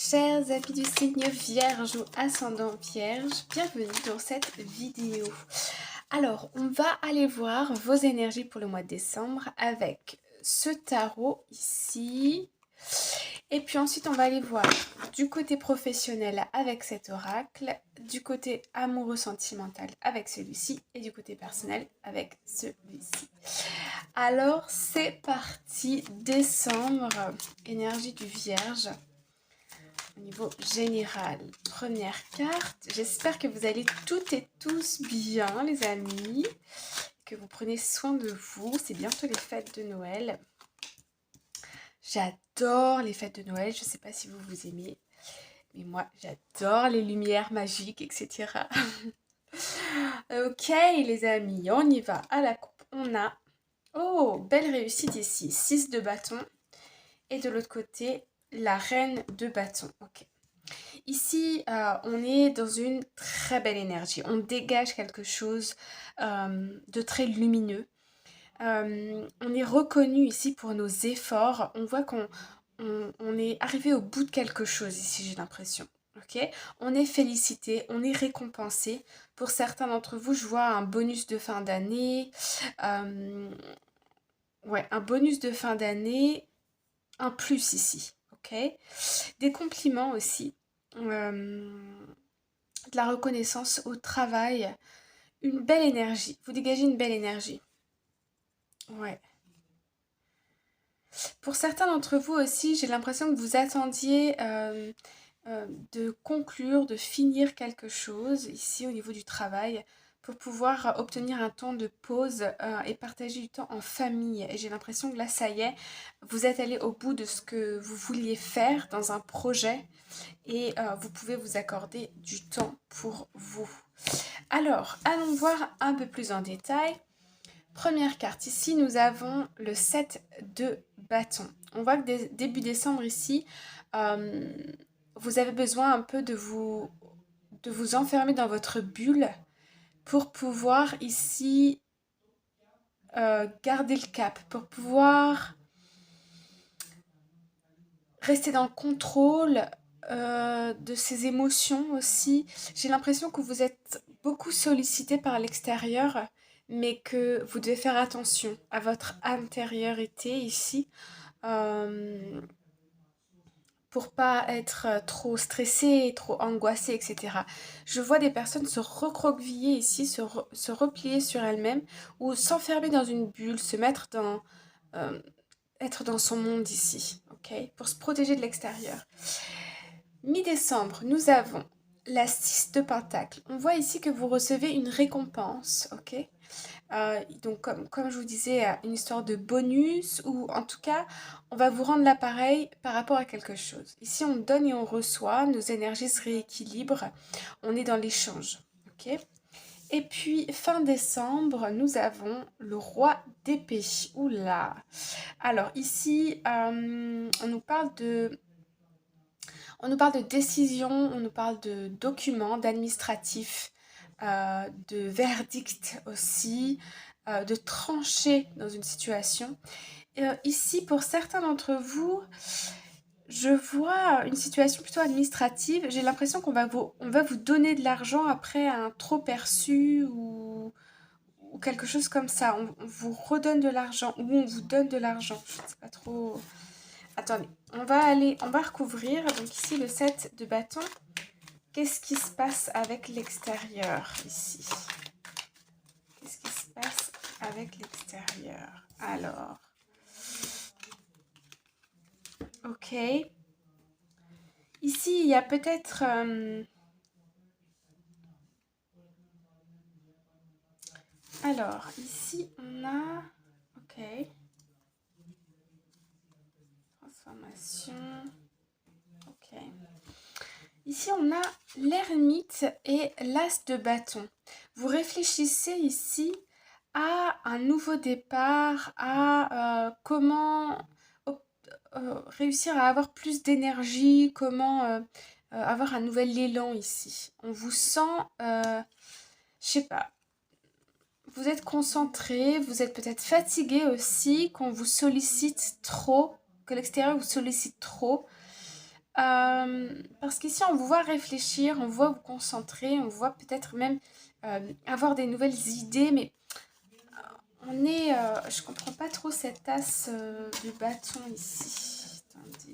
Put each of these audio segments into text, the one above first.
Chers amis du signe Vierge ou ascendant Vierge, bienvenue dans cette vidéo. Alors, on va aller voir vos énergies pour le mois de décembre avec ce tarot ici. Et puis ensuite, on va aller voir du côté professionnel avec cet oracle, du côté amoureux sentimental avec celui-ci et du côté personnel avec celui-ci. Alors, c'est parti, décembre, énergie du Vierge. Au niveau général, première carte. J'espère que vous allez toutes et tous bien, les amis. Que vous prenez soin de vous. C'est bientôt les fêtes de Noël. J'adore les fêtes de Noël. Je ne sais pas si vous aimez. Mais moi, j'adore les lumières magiques, etc. Ok, les amis, on y va. À la coupe, on a... Oh, belle réussite ici. 6 de bâton. Et de l'autre côté, la reine de bâton. Ok. Ici, on est dans une très belle énergie. On dégage quelque chose de très lumineux. On est reconnu ici pour nos efforts. On voit qu'on est arrivé au bout de quelque chose ici, j'ai l'impression. Okay, on est félicité, on est récompensé. Pour certains d'entre vous, je vois un bonus de fin d'année. Ouais, un bonus de fin d'année, un plus ici. Ok, des compliments aussi. De la reconnaissance au travail, une belle énergie. Vous dégagez une belle énergie. Ouais. Pour certains d'entre vous aussi, j'ai l'impression que vous attendiez de conclure, de finir quelque chose ici au niveau du travail pour pouvoir obtenir un temps de pause et partager du temps en famille. Et j'ai l'impression que là, ça y est, vous êtes allé au bout de ce que vous vouliez faire dans un projet et vous pouvez vous accorder du temps pour vous. Alors, allons voir un peu plus en détail. Première carte, ici nous avons le 7 de bâton. On voit que début décembre ici, vous avez besoin un peu de vous enfermer dans votre bulle pour pouvoir ici garder le cap, pour pouvoir rester dans le contrôle de ses émotions aussi. J'ai l'impression que vous êtes beaucoup sollicité par l'extérieur, mais que vous devez faire attention à votre intériorité ici pour pas être trop stressé, trop angoissé, etc. Je vois des personnes se recroqueviller ici, se replier sur elles-mêmes ou s'enfermer dans une bulle, se mettre dans... être dans son monde ici, ok, pour se protéger de l'extérieur. Mi-décembre, nous avons la 6 de Pentacle. On voit ici que vous recevez une récompense, ok. Donc comme je vous disais, une histoire de bonus ou en tout cas, on va vous rendre l'appareil par rapport à quelque chose. Ici, on donne et on reçoit, nos énergies se rééquilibrent, on est dans l'échange, ok. Et puis, fin décembre, nous avons le roi d'épée. Oula. Alors ici, on nous parle de décision, on nous parle de documents, d'administratifs, de verdicts aussi, de trancher dans une situation. Ici, pour certains d'entre vous, je vois une situation plutôt administrative. J'ai l'impression on va vous donner de l'argent après un trop perçu ou quelque chose comme ça. On vous redonne de l'argent ou on vous donne de l'argent. Je ne sais pas trop. Attendez, on va recouvrir. Donc ici, le 7 de bâton. Qu'est-ce qui se passe avec l'extérieur ici? Qu'est-ce qui se passe avec l'extérieur? Alors, ok. Ici, il y a peut-être... Alors, ici, on a... Ok. Transformation. Ok. Ici, on a l'ermite et l'as de bâton. Vous réfléchissez ici à un nouveau départ, à comment réussir à avoir plus d'énergie, comment avoir un nouvel élan ici. On vous sent, je sais pas, vous êtes concentré, vous êtes peut-être fatigué aussi, qu'on vous sollicite trop, que l'extérieur vous sollicite trop. Parce qu'ici, on vous voit réfléchir, on voit vous concentrer, on voit peut-être même avoir des nouvelles idées, mais je comprends pas trop cette tasse de bâton ici. Attendez.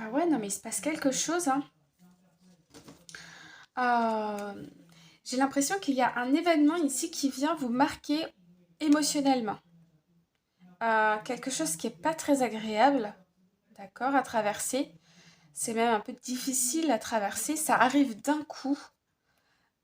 Ah ouais, non, mais il se passe quelque chose, hein. Euh, j'ai l'impression qu'il y a un événement ici qui vient vous marquer émotionnellement. Quelque chose qui est pas très agréable, d'accord, à traverser. C'est même un peu difficile à traverser. Ça arrive d'un coup.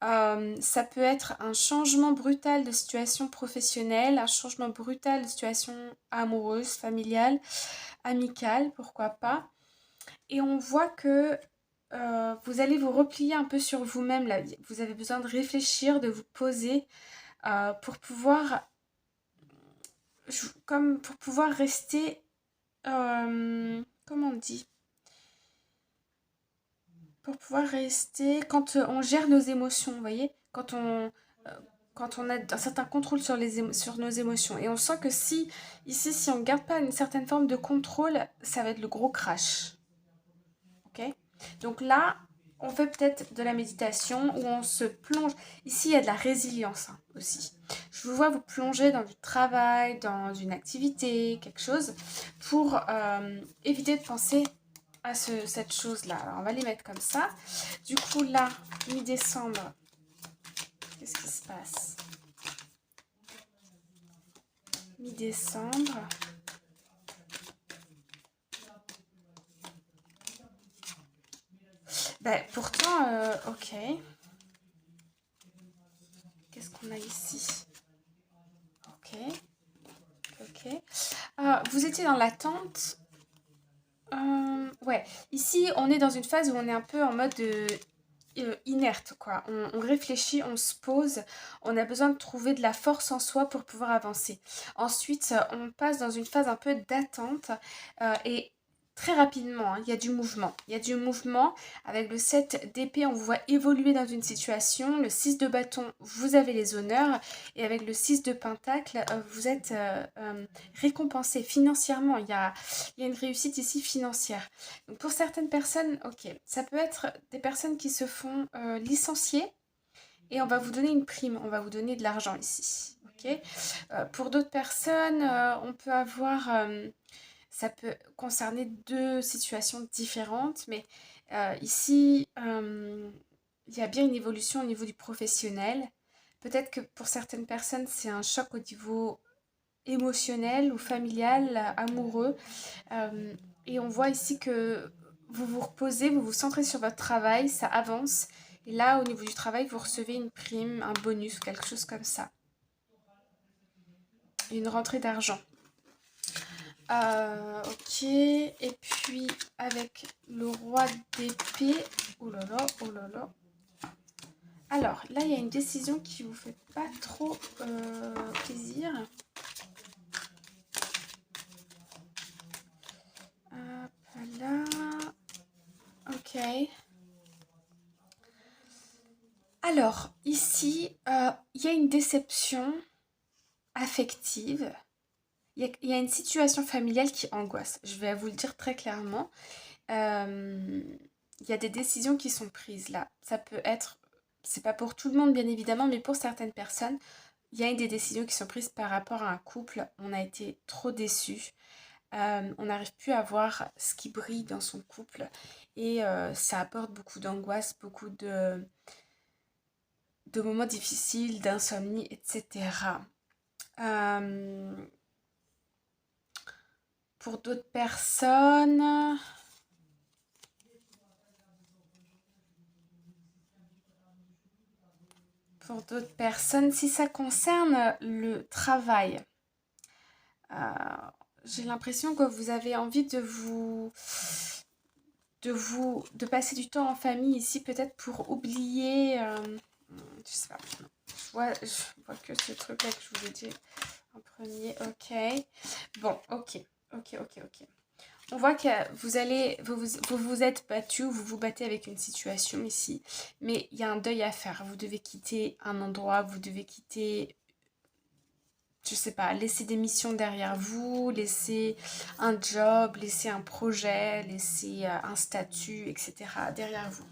Ça peut être un changement brutal de situation professionnelle, un changement brutal de situation amoureuse, familiale, amicale, pourquoi pas. Et on voit que vous allez vous replier un peu sur vous-même là. Vous avez besoin de réfléchir, de vous poser pour pouvoir, comme pour pouvoir rester, comment on dit? Pour pouvoir rester, quand on gère nos émotions, vous voyez, quand on a un certain contrôle sur sur nos émotions. Et on sent que si, ici, si on ne garde pas une certaine forme de contrôle, ça va être le gros crash. Ok. Donc là, on fait peut-être de la méditation où on se plonge. Ici, il y a de la résilience hein, aussi. Je vous vois vous plonger dans du travail, dans une activité, quelque chose, pour éviter de penser à cette chose-là. Alors, on va les mettre comme ça. Du coup, là, mi-décembre, qu'est-ce qui se passe? Mi-décembre. Ben, pourtant, ok. Qu'est-ce qu'on a ici? Ok, ok. Vous étiez dans l'attente. Ouais, ici, on est dans une phase où on est un peu en mode inerte, quoi. On réfléchit, on se pose, on a besoin de trouver de la force en soi pour pouvoir avancer. Ensuite, on passe dans une phase un peu d'attente et très rapidement, hein, il y a du mouvement. Il y a du mouvement. Avec le 7 d'épée, on vous voit évoluer dans une situation. Le 6 de bâton, vous avez les honneurs. Et avec le 6 de pentacle, vous êtes récompensé financièrement. Il y a une réussite ici financière. Donc pour certaines personnes, ok, ça peut être des personnes qui se font licencier et on va vous donner une prime, on va vous donner de l'argent ici. Ok. Pour d'autres personnes, on peut avoir, ça peut concerner deux situations différentes, mais ici, il y a bien une évolution au niveau du professionnel. Peut-être que pour certaines personnes, c'est un choc au niveau émotionnel ou familial, amoureux. Euh, et on voit ici que vous vous reposez, vous vous centrez sur votre travail, ça avance. Et là, au niveau du travail, vous recevez une prime, un bonus ou quelque chose comme ça. Une rentrée d'argent. Ok. Et puis, avec le roi d'épée. Oh là là, oh là là. Alors, là, il y a une décision qui vous fait pas trop plaisir. Hop là. Ok. Alors, ici, il y a une déception affective. Il y a une situation familiale qui angoisse. Je vais vous le dire très clairement. Euh, il y a des décisions qui sont prises là. Ça peut être, c'est pas pour tout le monde bien évidemment, mais pour certaines personnes, il y a des décisions qui sont prises par rapport à un couple. On a été trop déçus. On n'arrive plus à voir ce qui brille dans son couple. Et ça apporte beaucoup d'angoisse, beaucoup de moments difficiles, d'insomnie, etc. Euh, pour d'autres personnes, si ça concerne le travail, euh, j'ai l'impression que vous avez envie de passer du temps en famille ici, peut-être pour oublier, je sais pas, je vois que ce truc-là que je vous ai dit en premier, ok. Bon, ok, ok, ok, ok. On voit que vous êtes battu, vous vous battez avec une situation ici, mais il y a un deuil à faire. Vous devez quitter un endroit, vous devez quitter je sais pas, laisser des missions derrière vous, laisser un job, laisser un projet, laisser un statut, etc. derrière vous.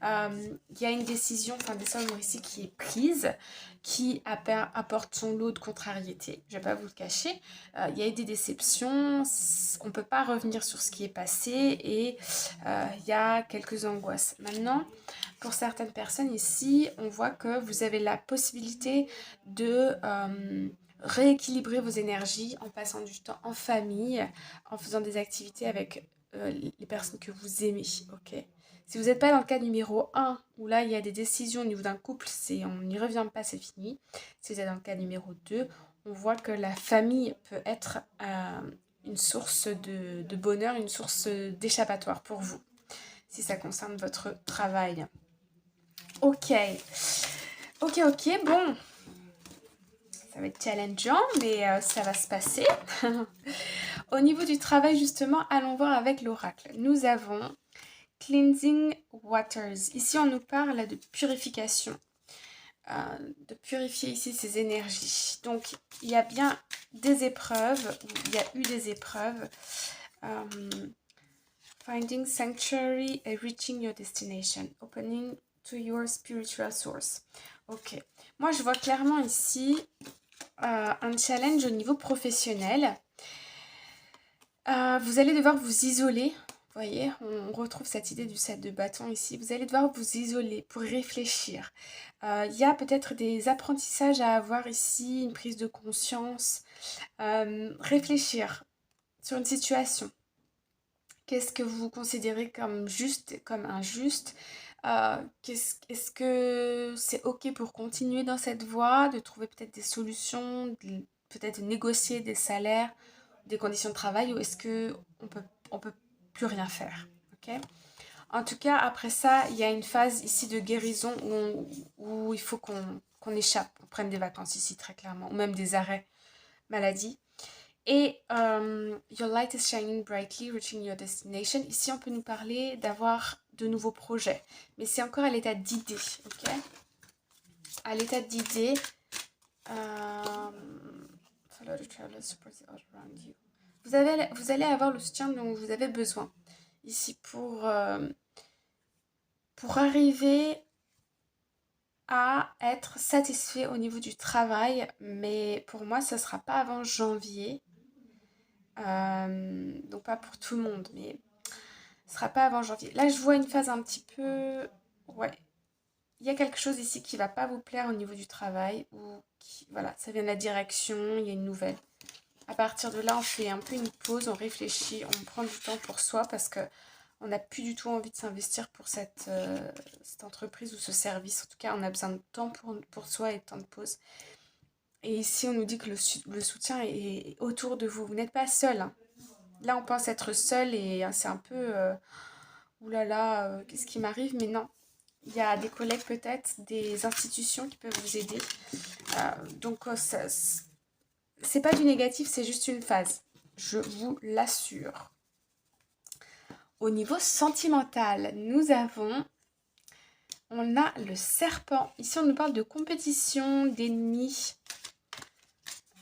Il y a une décision, enfin des sommes ici qui est prise, qui apporte son lot de contrariété. Je ne vais pas vous le cacher. Il y a eu des déceptions, on ne peut pas revenir sur ce qui est passé et il y a quelques angoisses. Maintenant, pour certaines personnes ici, on voit que vous avez la possibilité de rééquilibrer vos énergies en passant du temps en famille, en faisant des activités avec les personnes que vous aimez, ok? Si vous n'êtes pas dans le cas numéro 1, où là il y a des décisions au niveau d'un couple, on n'y revient pas, c'est fini. Si vous êtes dans le cas numéro 2, on voit que la famille peut être une source de bonheur, une source d'échappatoire pour vous, si ça concerne votre travail. Ok, bon, ça va être challengeant, mais ça va se passer. Au niveau du travail, justement, allons voir avec l'oracle. Nous avons Cleansing Waters. Ici, on nous parle de purification, de purifier ici ces énergies. Donc, il y a bien des épreuves, il y a eu des épreuves. Finding sanctuary and reaching your destination. Opening to your spiritual source. Ok. Moi, je vois clairement ici un challenge au niveau professionnel. Vous allez devoir vous isoler. Vous voyez, on retrouve cette idée du 7 de bâton ici. Vous allez devoir vous isoler pour réfléchir. Il y a peut-être des apprentissages à avoir ici, une prise de conscience. Réfléchir sur une situation. Qu'est-ce que vous considérez comme juste, comme injuste? Est-ce que c'est OK pour continuer dans cette voie, de trouver peut-être des solutions, peut-être de négocier des salaires, des conditions de travail, ou est-ce que on peut plus rien faire, ok? En tout cas, après ça, il y a une phase ici de guérison où il faut qu'on échappe, qu'on prenne des vacances ici très clairement, ou même des arrêts maladie. Et your light is shining brightly, reaching your destination. Ici, on peut nous parler d'avoir de nouveaux projets, mais c'est encore à l'état d'idée, ok? À l'état d'idée. Follow the travelers, support the all around you. Vous allez avoir le soutien dont vous avez besoin ici pour arriver à être satisfait au niveau du travail, mais pour moi, ce ne sera pas avant janvier. Donc pas pour tout le monde, mais ce sera pas avant janvier. Là, je vois une phase un petit peu... Ouais, il y a quelque chose ici qui va pas vous plaire au niveau du travail, ou voilà, ça vient de la direction, il y a une nouvelle. À partir de là, on fait un peu une pause, on réfléchit, on prend du temps pour soi parce que on n'a plus du tout envie de s'investir pour cette entreprise ou ce service. En tout cas, on a besoin de temps pour soi et de temps de pause. Et ici, on nous dit que le soutien est autour de vous. Vous n'êtes pas seul, hein. Là, on pense être seul et c'est un peu... oulala, qu'est-ce qui m'arrive? Mais non. Il y a des collègues peut-être, des institutions qui peuvent vous aider. Donc, c'est pas du négatif, c'est juste une phase. Je vous l'assure. Au niveau sentimental, on a le serpent. Ici, on nous parle de compétition, d'ennemis.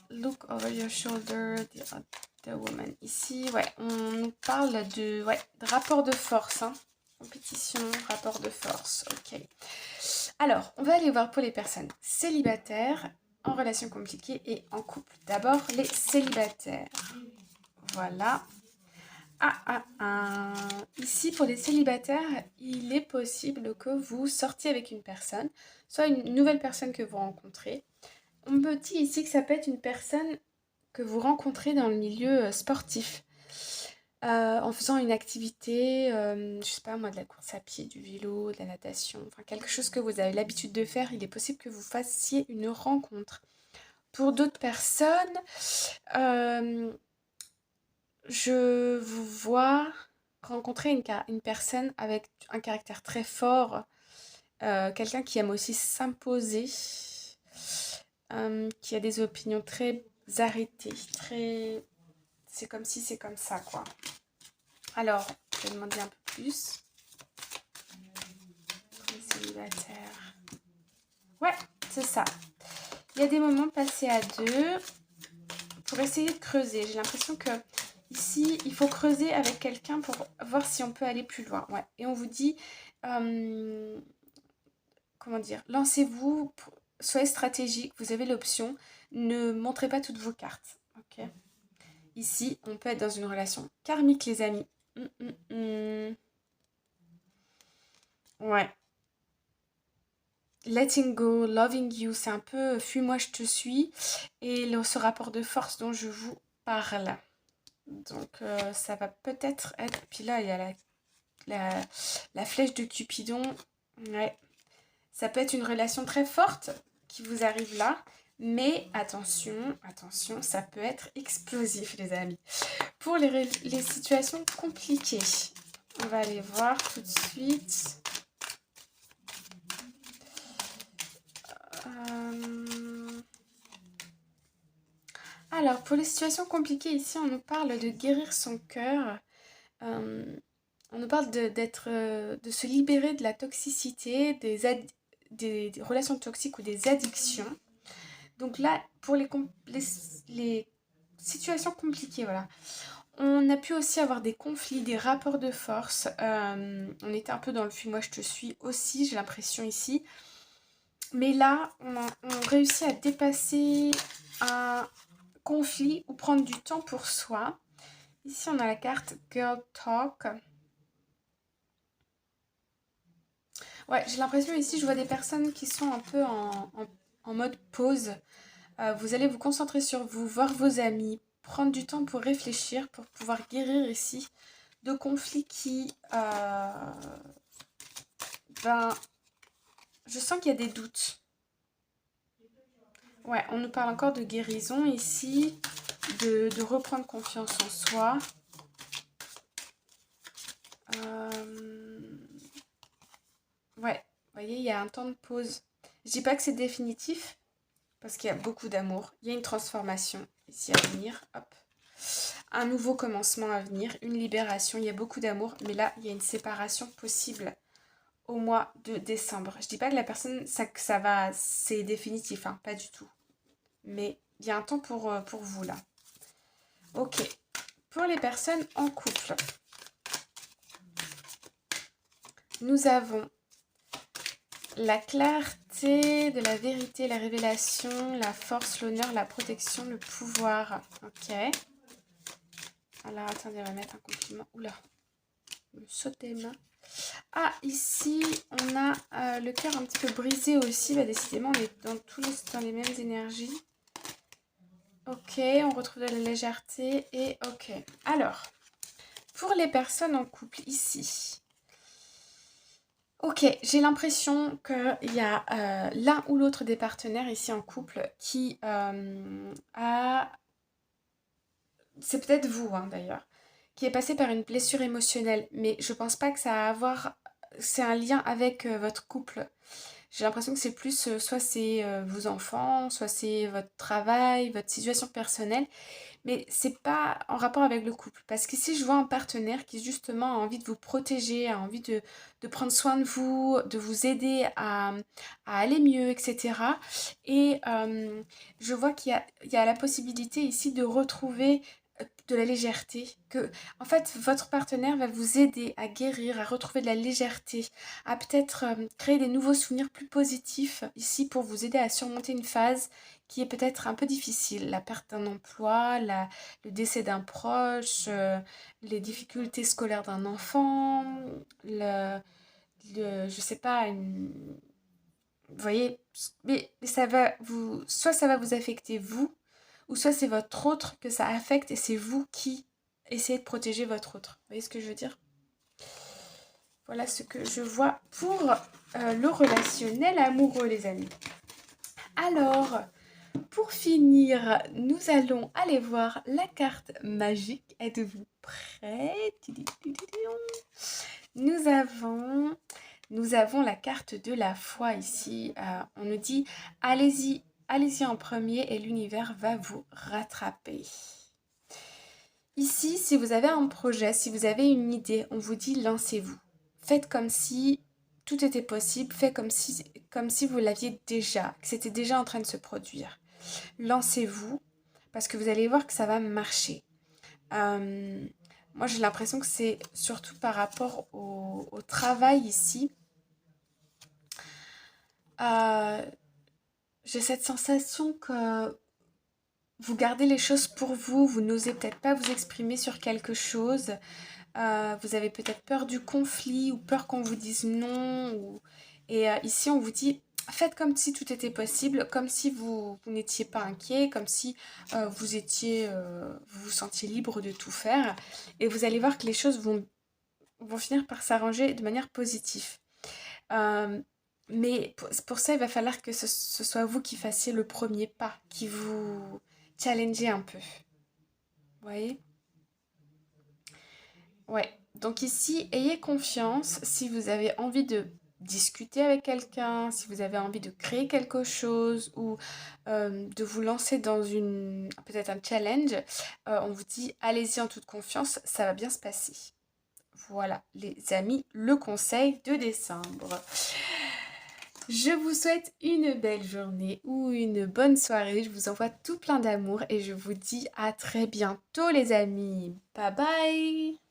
Look over your shoulder, the woman. Ici, ouais, on nous parle de rapport de force. Hein. Compétition, rapport de force. Ok. Alors, on va aller voir pour les personnes célibataires, en relation compliquée et en couple. D'abord, les célibataires. Voilà. Ici, pour les célibataires, il est possible que vous sortiez avec une personne, soit une nouvelle personne que vous rencontrez. On me dit ici que ça peut être une personne que vous rencontrez dans le milieu sportif, en faisant une activité, je sais pas moi, de la course à pied, du vélo, de la natation, enfin quelque chose que vous avez l'habitude de faire. Il est possible que vous fassiez une rencontre. Pour d'autres personnes, je vous vois rencontrer une personne avec un caractère très fort, quelqu'un qui aime aussi s'imposer, qui a des opinions très arrêtées, très... C'est comme si, c'est comme ça, quoi. Alors, je vais demander un peu plus. Pour les célibataires. Ouais, c'est ça. Il y a des moments passés à deux pour essayer de creuser. J'ai l'impression que ici, il faut creuser avec quelqu'un pour voir si on peut aller plus loin. Ouais. Et on vous dit, comment dire, lancez-vous, soyez stratégique, vous avez l'option, ne montrez pas toutes vos cartes. Ok. Ici, on peut être dans une relation karmique, les amis. Ouais. Letting go, loving you, c'est un peu fuis-moi, je te suis. Et ce rapport de force dont je vous parle. Donc, ça va peut-être être. Puis là, il y a la flèche de Cupidon. Ouais. Ça peut être une relation très forte qui vous arrive là. Mais attention, attention, ça peut être explosif, les amis. Pour les situations compliquées, on va aller voir tout de suite. Alors, pour les situations compliquées, ici, on nous parle de guérir son cœur. On nous parle de se libérer de la toxicité, des relations toxiques ou des addictions. Donc là, pour les situations compliquées, voilà. On a pu aussi avoir des conflits, des rapports de force. On était un peu dans le fuis-moi, je te suis aussi, j'ai l'impression ici. Mais là, on réussit à dépasser un conflit ou prendre du temps pour soi. Ici, on a la carte Girl Talk. Ouais, j'ai l'impression ici, je vois des personnes qui sont un peu en mode pause. Vous allez vous concentrer sur vous, voir vos amis, prendre du temps pour réfléchir, pour pouvoir guérir ici de conflits qui... ben, je sens qu'il y a des doutes. Ouais, on nous parle encore de guérison ici, de reprendre confiance en soi. Ouais, vous voyez, il y a un temps de pause. Je dis pas que c'est définitif, parce qu'il y a beaucoup d'amour. Il y a une transformation ici à venir. Hop. Un nouveau commencement à venir, une libération. Il y a beaucoup d'amour, mais là, il y a une séparation possible au mois de décembre. Je dis pas que la personne, ça va, c'est définitif, hein, pas du tout. Mais il y a un temps pour vous là. Ok. Pour les personnes en couple, nous avons la clarté de la vérité, la révélation, la force, l'honneur, la protection, le pouvoir. Ok. Alors, attendez, on va mettre un compliment. Oula, je me saute des mains. Ah, ici, on a le cœur un petit peu brisé aussi. Bah, décidément, on est dans les mêmes énergies. Ok, on retrouve de la légèreté et ok. Alors, pour les personnes en couple ici, ok, j'ai l'impression qu'il y a l'un ou l'autre des partenaires ici en couple qui a... C'est peut-être vous hein, d'ailleurs, qui est passé par une blessure émotionnelle, mais je pense pas que ça a à voir... C'est un lien avec votre couple. J'ai l'impression que c'est plus, soit c'est vos enfants, soit c'est votre travail, votre situation personnelle, mais c'est pas en rapport avec le couple. Parce qu'ici, je vois un partenaire qui justement a envie de vous protéger, a envie de prendre soin de vous aider à aller mieux, etc. Et je vois il y a la possibilité ici de retrouver de la légèreté, que en fait votre partenaire va vous aider à guérir, à retrouver de la légèreté, à peut-être créer des nouveaux souvenirs plus positifs ici pour vous aider à surmonter une phase qui est peut-être un peu difficile, la perte d'un emploi, le décès d'un proche, les difficultés scolaires d'un enfant, je sais pas, vous voyez, mais ça va vous, soit ça va vous affecter vous, ou soit c'est votre autre que ça affecte et c'est vous qui essayez de protéger votre autre. Vous voyez ce que je veux dire? Voilà ce que je vois pour le relationnel amoureux, les amis. Alors, pour finir, nous allons aller voir la carte magique. Êtes-vous prêts? Nous avons la carte de la foi ici. On nous dit, allez-y, allez-y en premier et l'univers va vous rattraper. Ici, si vous avez un projet, si vous avez une idée, on vous dit lancez-vous. Faites comme si tout était possible, faites comme si vous l'aviez déjà, que c'était déjà en train de se produire. Lancez-vous, parce que vous allez voir que ça va marcher. Euh, Moi, j'ai l'impression que c'est surtout par rapport au travail ici. Euh, j'ai cette sensation que vous gardez les choses pour vous, vous n'osez peut-être pas vous exprimer sur quelque chose, vous avez peut-être peur du conflit ou peur qu'on vous dise non. Et ici, on vous dit, faites comme si tout était possible, comme si vous n'étiez pas inquiet, comme si vous vous sentiez libre de tout faire. Et vous allez voir que les choses vont finir par s'arranger de manière positive. Euh, mais pour ça, il va falloir que ce soit vous qui fassiez le premier pas, qui vous challengez un peu. Vous voyez? Ouais. Donc ici, ayez confiance si vous avez envie de discuter avec quelqu'un, si vous avez envie de créer quelque chose ou de vous lancer dans peut-être un challenge, on vous dit allez-y en toute confiance, ça va bien se passer. Voilà, les amis, le conseil de décembre. Je vous souhaite une belle journée ou une bonne soirée. Je vous envoie tout plein d'amour et je vous dis à très bientôt les amis. Bye bye!